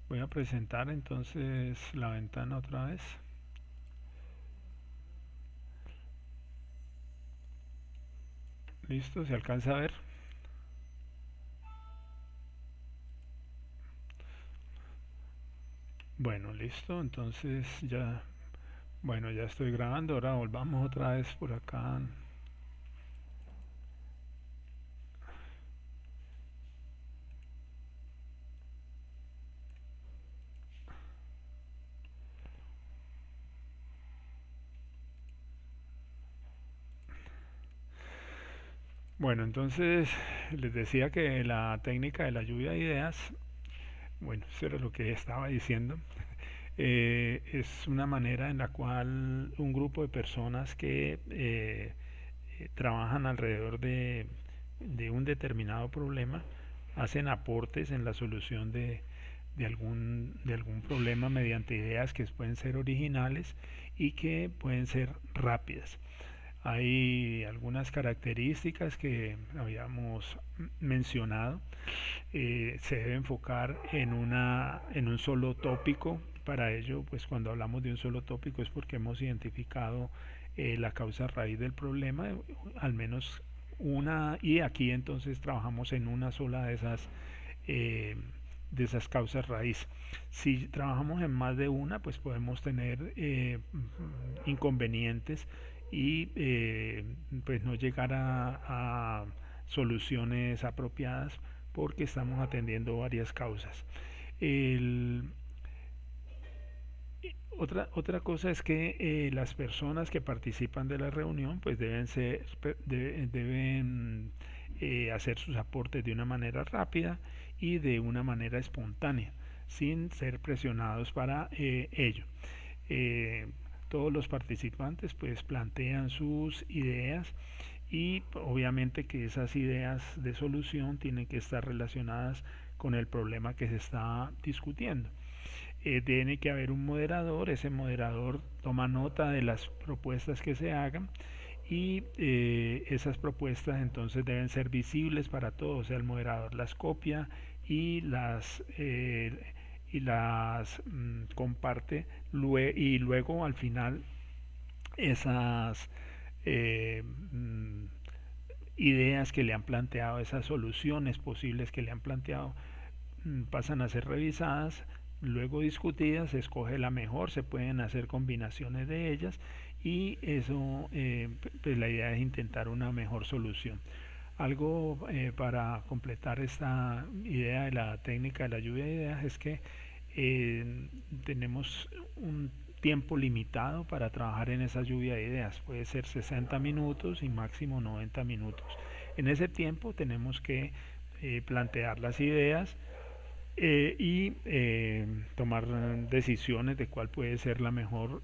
voy a presentar entonces la ventana otra vez. Listo, se alcanza a ver. Bueno, listo, entonces ya, bueno, ya estoy grabando. Ahora volvamos otra vez por acá. Bueno, entonces les decía que la técnica de la lluvia de ideas, bueno, eso era lo que estaba diciendo. Es una manera en la cual un grupo de personas que trabajan alrededor de un determinado problema hacen aportes en la solución de algún problema mediante ideas que pueden ser originales y que pueden ser rápidas. Hay algunas características que habíamos mencionado. Se debe enfocar en un solo tópico. Para ello, pues cuando hablamos de un solo tópico es porque hemos identificado la causa raíz del problema, al menos una, y aquí entonces trabajamos en una sola eh, de esas causas raíz. Si trabajamos en más de una, pues podemos tener inconvenientes y pues no llegar a soluciones apropiadas porque estamos atendiendo varias causas. El, otra cosa es que las personas que participan de la reunión pues deben hacer sus aportes de una manera rápida y de una manera espontánea, sin ser presionados para ello. Eh, Todos los participantes pues plantean sus ideas y obviamente que esas ideas de solución tienen que estar relacionadas con el problema que se está discutiendo. Tiene que haber un moderador, ese moderador toma nota de las propuestas que se hagan y esas propuestas entonces deben ser visibles para todos, o sea, el moderador las copia y las comparte y luego al final esas eh, mm, ideas que le han planteado, esas soluciones posibles que le han planteado, pasan a ser revisadas, luego discutidas, se escoge la mejor, se pueden hacer combinaciones de ellas y eso, pues la idea es intentar una mejor solución. Algo para completar esta idea de la técnica de la lluvia de ideas es que tenemos un tiempo limitado para trabajar en esa lluvia de ideas. Puede ser 60 minutos y máximo 90 minutos. En ese tiempo tenemos que plantear las ideas y tomar decisiones de cuál puede ser la mejor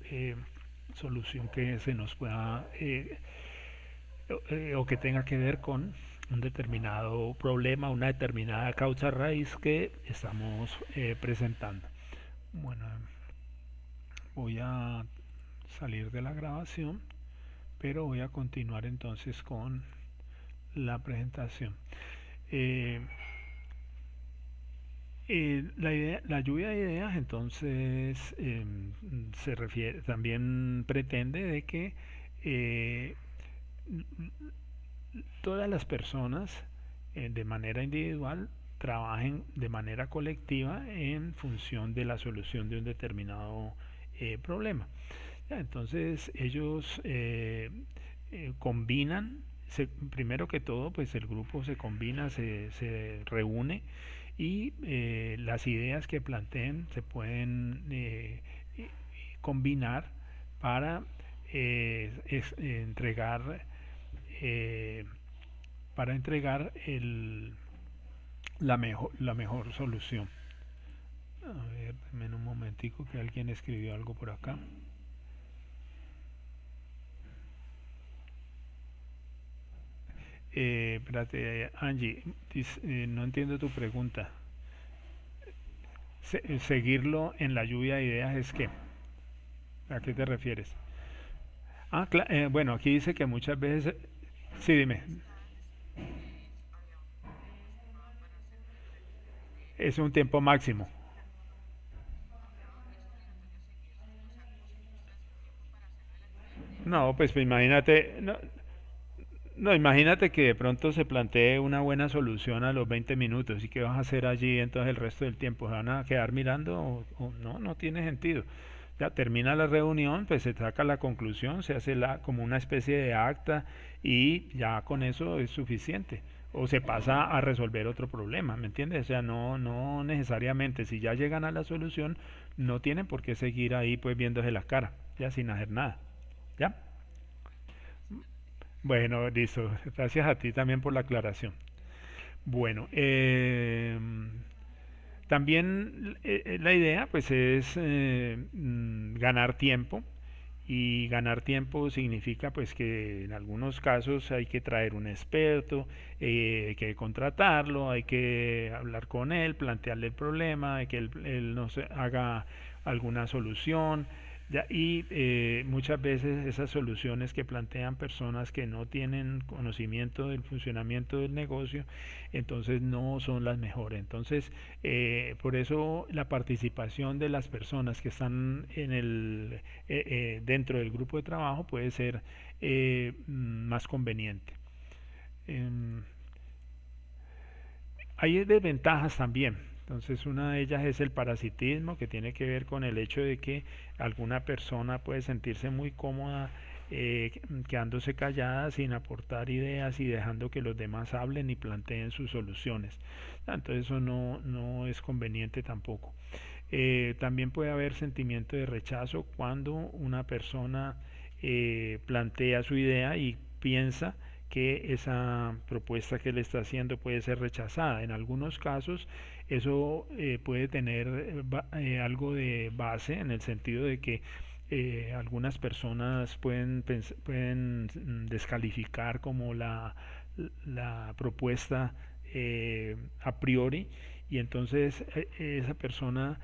solución que se nos pueda o que tenga que ver con un determinado problema, una determinada causa raíz que estamos presentando. Bueno, voy a salir de la grabación, pero voy a continuar entonces con la presentación. Eh, la lluvia de ideas entonces se refiere, también pretende de que eh, todas las personas de manera individual trabajen de manera colectiva en función de la solución de un determinado problema. Ya, entonces ellos combinan, primero que todo, pues el grupo se combina, se reúne y las ideas que planteen se pueden combinar para entregar eh, la mejor solución. A ver, en un momentico que alguien escribió algo por acá. Espérate, Angie, no entiendo tu pregunta. Seguirlo en la lluvia de ideas es que, ¿a qué te refieres? Bueno, aquí dice que muchas veces Sí, dime. Es un tiempo máximo. No, pues imagínate, no, no, imagínate que de pronto se plantee una buena solución a los 20 minutos y qué vas a hacer allí entonces el resto del tiempo. ¿Se van a quedar mirando? O no, no tiene sentido. Ya termina la reunión, pues se saca la conclusión, se hace como una especie de acta y ya con eso es suficiente. O se pasa a resolver otro problema, ¿me entiendes? O sea, no, no necesariamente, si ya llegan a la solución, no tienen por qué seguir ahí pues viéndose la cara, ya sin hacer nada. ¿Ya? Bueno, listo. Gracias a ti también por la aclaración. Bueno, también la idea pues es ganar tiempo y ganar tiempo significa pues que en algunos casos hay que traer un experto, hay que contratarlo, hay que hablar con él, plantearle el problema, hay que él nos haga alguna solución. Ya, y muchas veces esas soluciones que plantean personas que no tienen conocimiento del funcionamiento del negocio, entonces no son las mejores. Entonces, por eso la participación de las personas que están dentro del grupo de trabajo puede ser más conveniente. Em, Hay desventajas también. Entonces, una de ellas es el parasitismo, que tiene que ver con el hecho de que alguna persona puede sentirse muy cómoda quedándose callada sin aportar ideas y dejando que los demás hablen y planteen sus soluciones. Entonces, eso no, no es conveniente tampoco. También puede haber sentimiento de rechazo cuando una persona plantea su idea y piensa que esa propuesta que le está haciendo puede ser rechazada. En algunos casos eso puede tener algo de base en el sentido de que algunas personas pueden descalificar como la propuesta a priori y entonces esa persona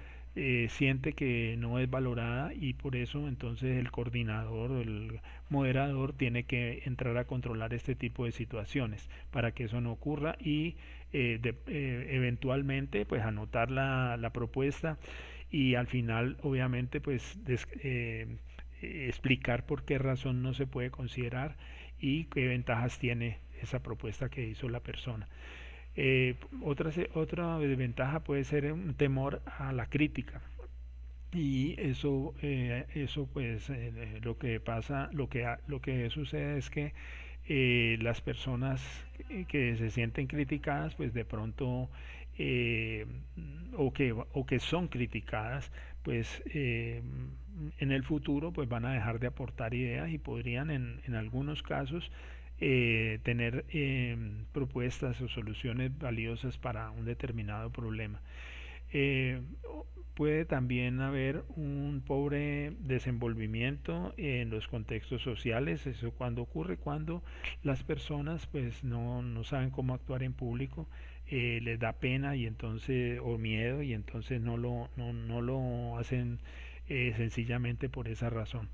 siente que no es valorada y por eso entonces el coordinador o el moderador tiene que entrar a controlar este tipo de situaciones para que eso no ocurra y eventualmente pues anotar la propuesta y al final obviamente pues explicar por qué razón no se puede considerar y qué ventajas tiene esa propuesta que hizo la persona. Otra desventaja puede ser un temor a la crítica y eso pues lo que pasa, lo que sucede es que las personas que se sienten criticadas pues de pronto eh, o que son criticadas pues en el futuro pues van a dejar de aportar ideas y podrían en algunos casos tener propuestas o soluciones valiosas para un determinado problema. Eh, Puede también haber un pobre desenvolvimiento en los contextos sociales. Eso cuando ocurre cuando las personas pues no, no saben cómo actuar en público, les da pena y entonces o miedo y entonces no lo hacen sencillamente por esa razón.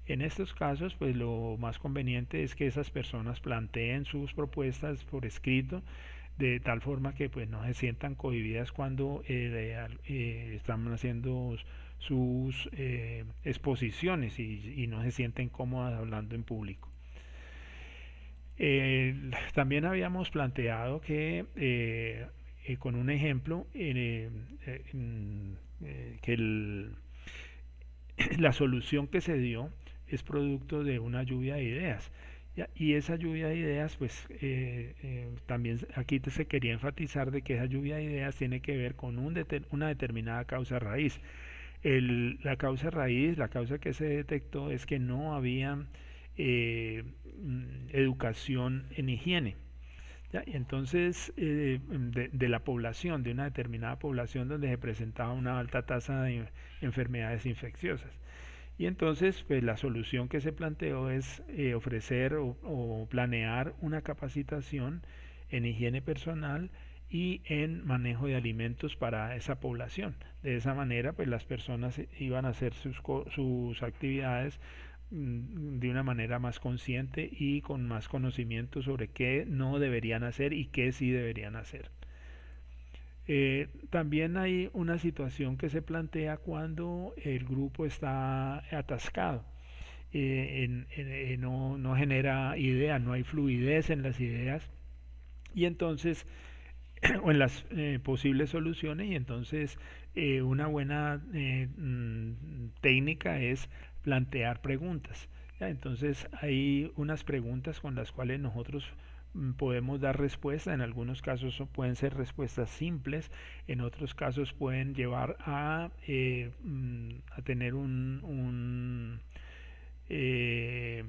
En estos casos, pues lo más conveniente es que esas personas planteen sus propuestas por escrito de tal forma que pues no se sientan cohibidas cuando están haciendo sus exposiciones y no se sienten cómodas hablando en público. También habíamos planteado que con un ejemplo que la solución que se dio es producto de una lluvia de ideas. Y esa lluvia de ideas, pues también aquí se quería enfatizar de que esa lluvia de ideas tiene que ver con una determinada causa raíz. La causa raíz, la causa que se detectó es que no había educación en higiene. ¿Ya? Y entonces, de la población, de una determinada población donde se presentaba una alta tasa de enfermedades infecciosas. Y entonces, pues la solución que se planteó es ofrecer o planear una capacitación en higiene personal y en manejo de alimentos para esa población. De esa manera, pues las personas iban a hacer sus actividades de una manera más consciente y con más conocimiento sobre qué no deberían hacer y qué sí deberían hacer. También hay una situación que se plantea cuando el grupo está atascado. No genera idea, no hay fluidez en las ideas y entonces o en las posibles soluciones y entonces una buena técnica es plantear preguntas. ¿Ya? Entonces hay unas preguntas con las cuales nosotros podemos dar respuesta. En algunos casos pueden ser respuestas simples, en otros casos pueden llevar a tener eh,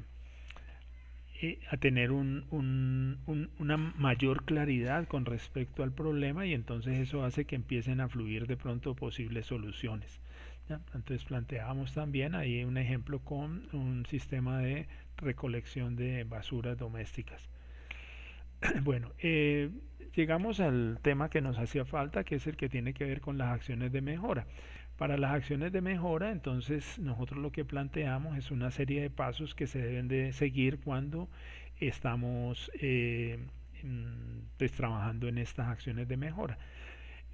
una mayor claridad con respecto al problema y entonces eso hace que empiecen a fluir de pronto posibles soluciones. ¿Ya? Entonces planteamos también ahí un ejemplo con un sistema de recolección de basuras domésticas. Bueno, llegamos al tema que nos hacía falta, que es el que tiene que ver con las acciones de mejora. Para las acciones de mejora, entonces nosotros lo que planteamos es una serie de pasos que se deben de seguir cuando estamos pues, trabajando en estas acciones de mejora.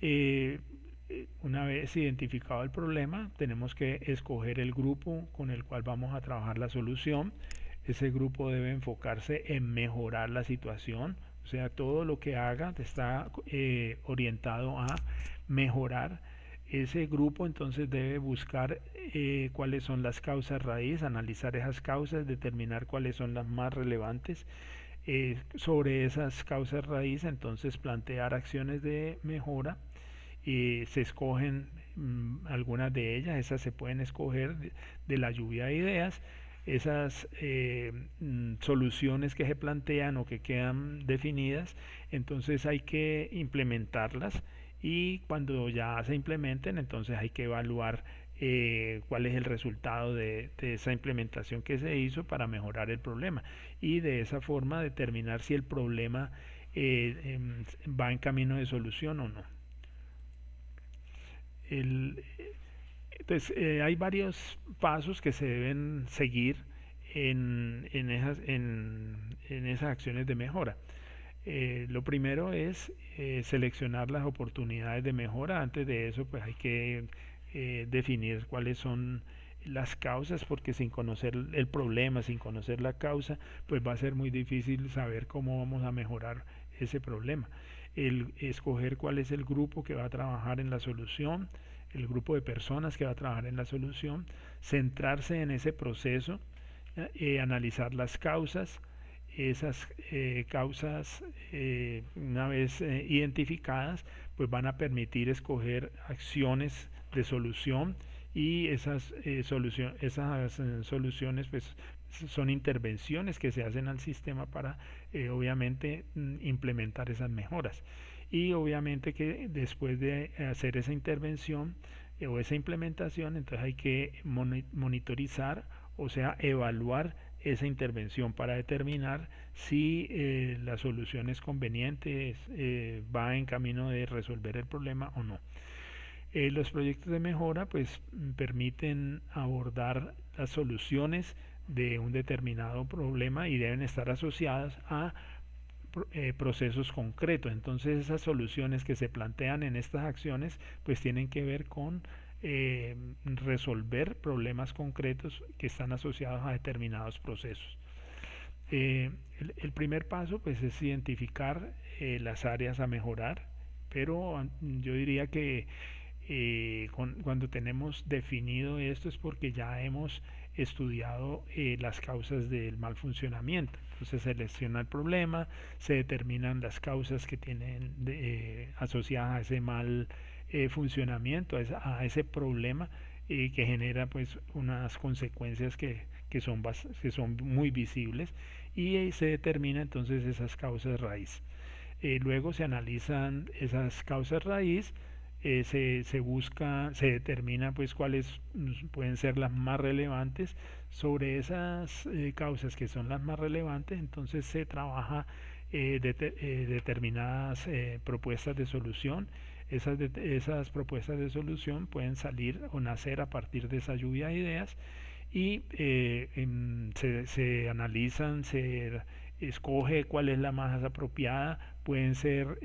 Eh, una vez identificado el problema, tenemos que escoger el grupo con el cual vamos a trabajar la solución. Ese grupo debe enfocarse en mejorar la situación, o sea, todo lo que haga está orientado a mejorar. Ese grupo entonces debe buscar cuáles son las causas raíz, analizar esas causas, determinar cuáles son las más relevantes. Sobre esas causas raíz, entonces plantear acciones de mejora y se escogen algunas de ellas, esas se pueden escoger de la lluvia de ideas, esas soluciones que se plantean o que quedan definidas, entonces hay que implementarlas y cuando ya se implementen, entonces hay que evaluar cuál es el resultado de esa implementación que se hizo para mejorar el problema y de esa forma determinar si el problema va en camino de solución o no. El, entonces, hay varios pasos que se deben seguir en esas acciones de mejora. Lo primero es seleccionar las oportunidades de mejora. Antes de eso, pues hay que definir cuáles son las causas, porque sin conocer el problema, sin conocer la causa, pues va a ser muy difícil saber cómo vamos a mejorar ese problema. El escoger cuál es el grupo que va a trabajar en la solución, el grupo de personas que va a trabajar en la solución, centrarse en ese proceso, analizar las causas, esas causas una vez identificadas pues van a permitir escoger acciones de solución y esas soluciones pues son intervenciones que se hacen al sistema para obviamente implementar esas mejoras y obviamente que después de hacer esa intervención o esa implementación entonces hay que monitorizar, o sea, evaluar esa intervención para determinar si la solución es conveniente, va en camino de resolver el problema o no. Los proyectos de mejora pues permiten abordar las soluciones de un determinado problema y deben estar asociadas a procesos concretos. Entonces esas soluciones que se plantean en estas acciones pues tienen que ver con resolver problemas concretos que están asociados a determinados procesos. El primer paso pues es identificar las áreas a mejorar, pero yo diría que cuando tenemos definido esto es porque ya hemos estudiado las causas del mal funcionamiento. Entonces se selecciona el problema, se determinan las causas que tienen asociadas a ese mal funcionamiento, a ese problema que genera pues unas consecuencias que son muy visibles y se determina entonces esas causas raíz. Luego se analizan esas causas raíz, se determina pues cuáles pueden ser las más relevantes. Sobre esas causas que son las más relevantes, entonces se trabaja determinadas propuestas de solución. Esas propuestas de solución pueden salir o nacer a partir de esa lluvia de ideas y se analizan, se escoge cuál es la más apropiada. Pueden ser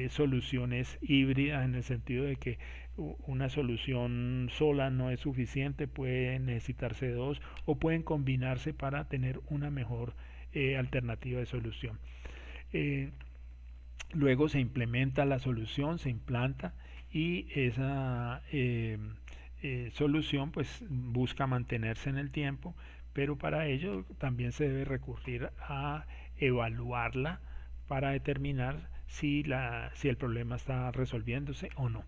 soluciones híbridas en el sentido de que una solución sola no es suficiente, pueden necesitarse dos o pueden combinarse para tener una mejor alternativa de solución. Eh, Luego se implementa la solución, se implanta y esa solución pues busca mantenerse en el tiempo, pero para ello también se debe recurrir a evaluarla para determinar si el problema está resolviéndose o no.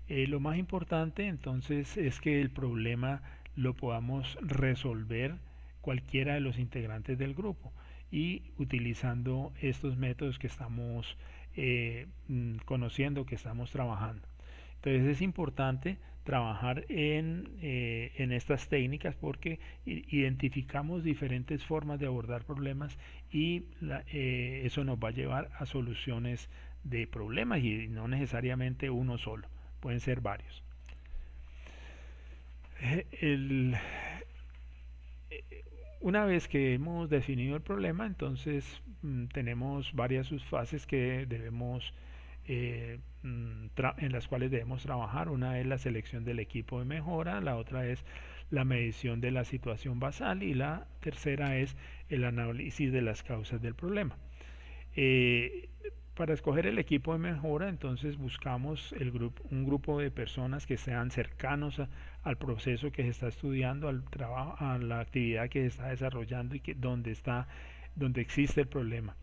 Lo más importante entonces es que el problema lo podamos resolver cualquiera de los integrantes del grupo y utilizando estos métodos que estamos conociendo, que estamos trabajando. Entonces es importante trabajar en estas técnicas porque identificamos diferentes formas de abordar problemas y eso nos va a llevar a soluciones de problemas y no necesariamente uno solo, pueden ser varios. El, una vez que hemos definido el problema, entonces tenemos varias subfases que debemos en las cuales debemos trabajar. Una es la selección del equipo de mejora, la otra es la medición de la situación basal y la tercera es el análisis de las causas del problema. Eh, para escoger el equipo de mejora, entonces buscamos un grupo de personas que sean cercanos al proceso que se está estudiando, al trabajo, a la actividad que se está desarrollando y donde existe el problema.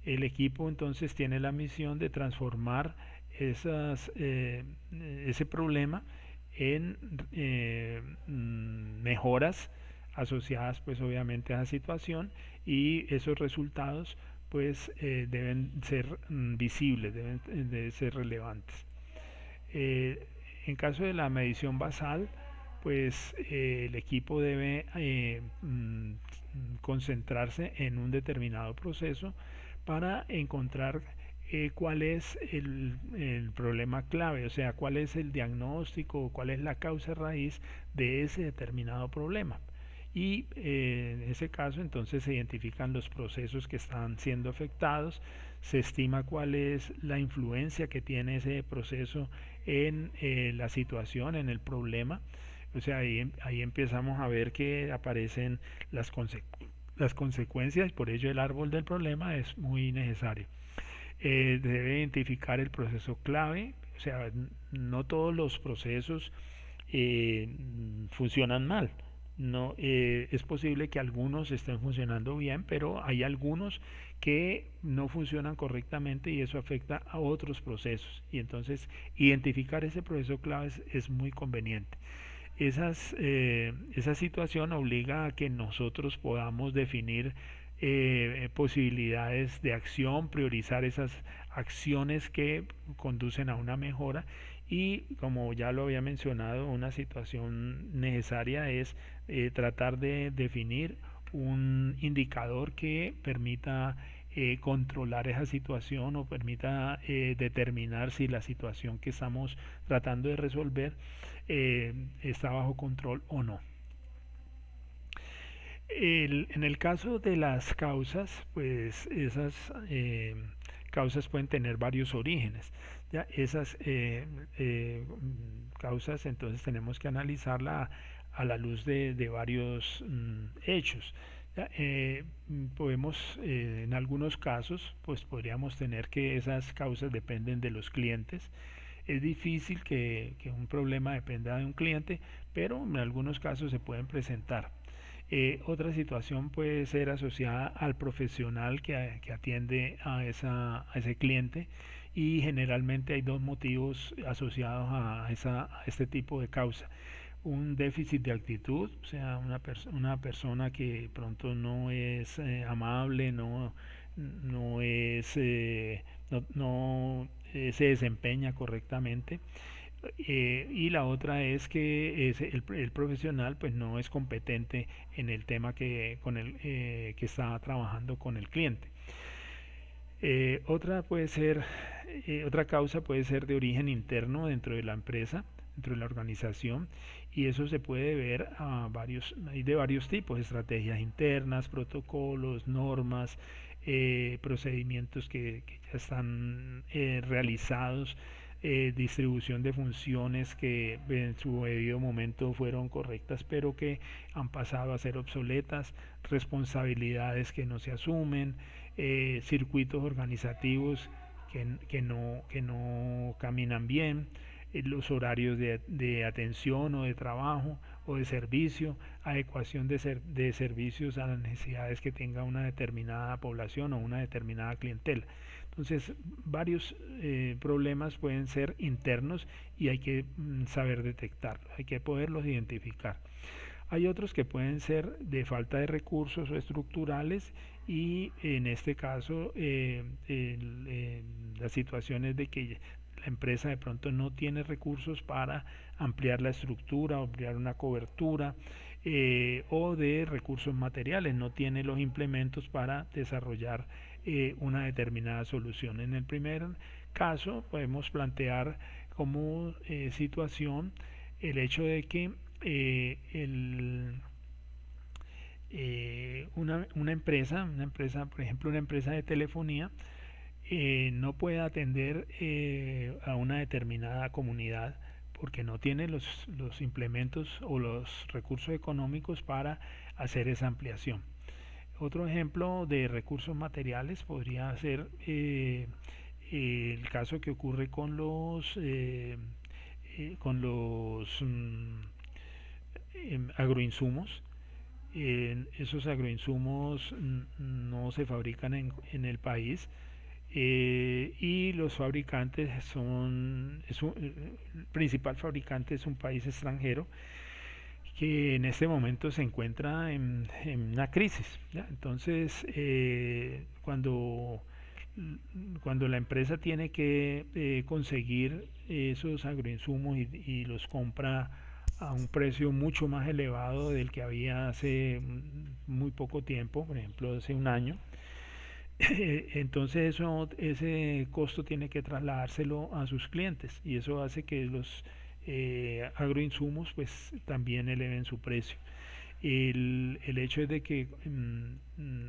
El equipo entonces tiene la misión de transformar ese problema en mejoras asociadas pues obviamente a esa situación y esos resultados pues deben ser visibles, deben ser relevantes. En caso de la medición basal, pues el equipo debe concentrarse en un determinado proceso para encontrar cuál es el problema clave, o sea, cuál es el diagnóstico, cuál es la causa raíz de ese determinado problema. Y en ese caso entonces se identifican los procesos que están siendo afectados, se estima cuál es la influencia que tiene ese proceso en la situación, en el problema. O sea, ahí empezamos a ver que aparecen las consecuencias, por ello el árbol del problema es muy necesario. Debe identificar el proceso clave, o sea, no todos los procesos funcionan mal. No, es posible que algunos estén funcionando bien, pero hay algunos que no funcionan correctamente y eso afecta a otros procesos. Y entonces identificar ese proceso clave es muy conveniente. Esa situación obliga a que nosotros podamos definir posibilidades de acción, priorizar esas acciones que conducen a una mejora y como ya lo había mencionado, una situación necesaria es tratar de definir un indicador que permita controlar esa situación o permita determinar si la situación que estamos tratando de resolver está bajo control o no. En el caso de las causas, pues esas causas pueden tener varios orígenes. ¿Ya? Esas causas entonces tenemos que analizarla a la luz de varios hechos. ¿Ya? Podemos, en algunos casos, pues podríamos tener que esas causas dependen de los clientes. Es difícil que un problema dependa de un cliente, pero en algunos casos se pueden presentar. Otra situación puede ser asociada al profesional que atiende a ese cliente y generalmente hay dos motivos asociados a este tipo de causa. Un déficit de actitud, o sea, una persona que pronto no es amable, no es, no se desempeña correctamente y la otra es que el profesional pues no es competente en el tema que está trabajando con el cliente. Otra puede ser, otra causa puede ser de origen interno dentro de la empresa, dentro de la organización, y eso se puede ver a hay de varios tipos: estrategias internas, protocolos, normas, procedimientos que ya están realizados, distribución de funciones que en su debido momento fueron correctas pero que han pasado a ser obsoletas, responsabilidades que no se asumen, circuitos organizativos que no caminan bien, los horarios de atención o de trabajo o de servicio, adecuación de servicios a las necesidades que tenga una determinada población o una determinada clientela. Entonces, varios problemas pueden ser internos y hay que saber detectarlos, hay que poderlos identificar. Hay otros que pueden ser de falta de recursos o estructurales, y en este caso las situaciones de que la empresa de pronto no tiene recursos para ampliar la estructura, ampliar una cobertura, o de recursos materiales, no tiene los implementos para desarrollar una determinada solución. En el primer caso podemos plantear como situación el hecho de que una empresa, por ejemplo, una empresa de telefonía, no puede atender a una determinada comunidad porque no tiene los implementos o los recursos económicos para hacer esa ampliación. Otro ejemplo de recursos materiales podría ser el caso que ocurre con los agroinsumos. Esos agroinsumos no se fabrican en el país, y los fabricantes el principal fabricante es un país extranjero que en este momento se encuentra en una crisis, ¿ya? Entonces, cuando la empresa tiene que conseguir esos agroinsumos y los compra a un precio mucho más elevado del que había hace muy poco tiempo, por ejemplo hace un año, entonces ese costo tiene que trasladárselo a sus clientes, y eso hace que los agroinsumos pues también eleven su precio. El hecho es de que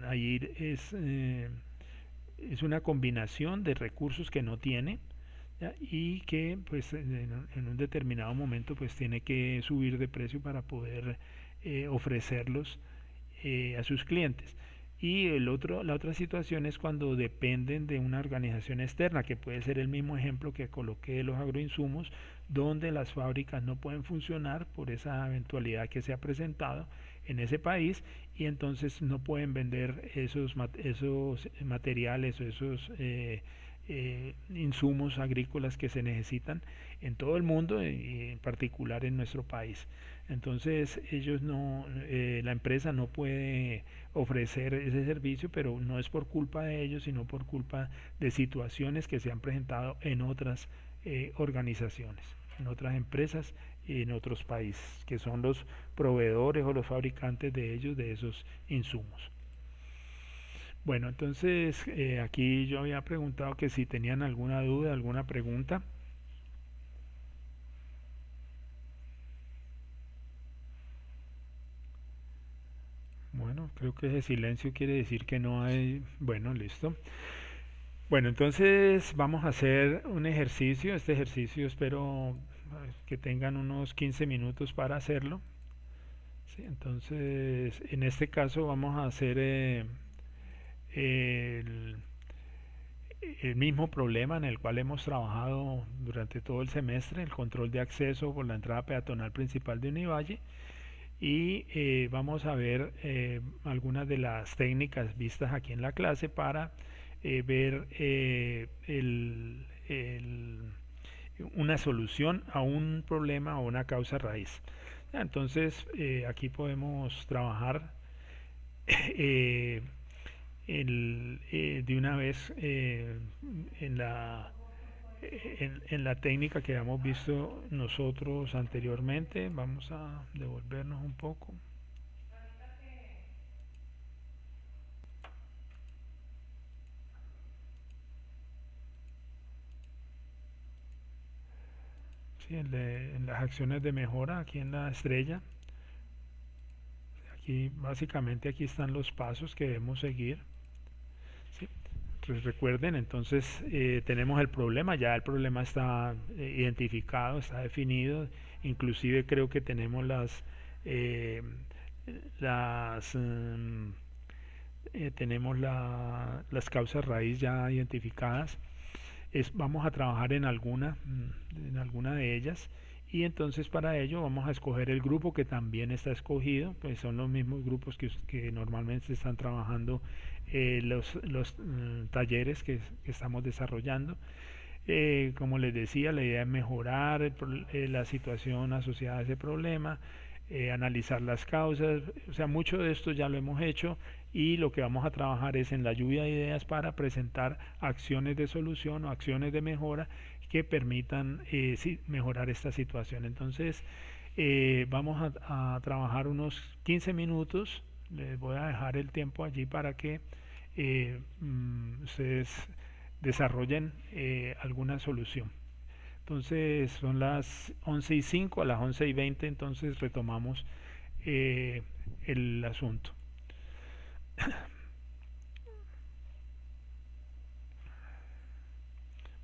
ahí es una combinación de recursos que no tiene, ¿ya? Y que pues en un determinado momento pues tiene que subir de precio para poder ofrecerlos a sus clientes. Y la otra situación es cuando dependen de una organización externa, que puede ser el mismo ejemplo que coloqué de los agroinsumos, donde las fábricas no pueden funcionar por esa eventualidad que se ha presentado en ese país, y entonces no pueden vender esos materiales o esos insumos agrícolas que se necesitan en todo el mundo y en particular en nuestro país. Entonces la empresa no puede ofrecer ese servicio, pero no es por culpa de ellos, sino por culpa de situaciones que se han presentado en otras organizaciones, en otras empresas y en otros países, que son los proveedores o los fabricantes de ellos, de esos insumos. Bueno, entonces aquí yo había preguntado que si tenían alguna duda, alguna pregunta. Bueno, creo que ese silencio quiere decir que no hay. Bueno, listo. Bueno, entonces vamos a hacer un ejercicio. Este ejercicio espero que tengan unos 15 minutos para hacerlo. ¿Sí? Entonces, en este caso vamos a hacer el, el mismo problema en el cual hemos trabajado durante todo el semestre: el control de acceso por la entrada peatonal principal de Univalle. Y vamos a ver algunas de las técnicas vistas aquí en la clase para ver una solución a un problema o una causa raíz. Entonces aquí podemos trabajar eh, de una vez en la técnica que hemos visto nosotros anteriormente. Vamos a devolvernos un poco. ¿sí? En las acciones de mejora, aquí en la estrella, aquí básicamente aquí están los pasos que debemos seguir, ¿sí? Pues recuerden, entonces tenemos el problema, ya el problema está identificado, está definido, inclusive creo que tenemos eh, las tenemos las causas raíz ya identificadas. Vamos a trabajar en alguna de ellas, y entonces para ello vamos a escoger el grupo que también está escogido, pues son los mismos grupos que normalmente están trabajando los talleres que estamos desarrollando. Como les decía, la idea es mejorar la situación asociada a ese problema, analizar las causas, o sea, mucho de esto ya lo hemos hecho, y lo que vamos a trabajar es en la lluvia de ideas para presentar acciones de solución o acciones de mejora que permitan sí, mejorar esta situación. Entonces, vamos a trabajar unos 15 minutos, les voy a dejar el tiempo allí para que ustedes desarrollen alguna solución. Entonces son las 11:05, a las 11:20 entonces retomamos el asunto.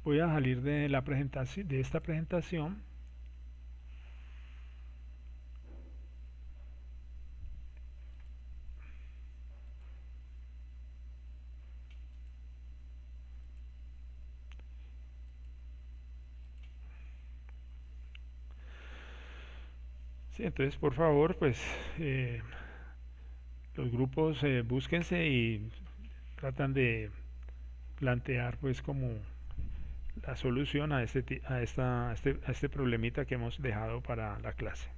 Voy a salir de la presentación, de esta presentación. Sí, entonces por favor, pues los grupos búsquense y tratan de plantear pues como la solución a este problemita que hemos dejado para la clase.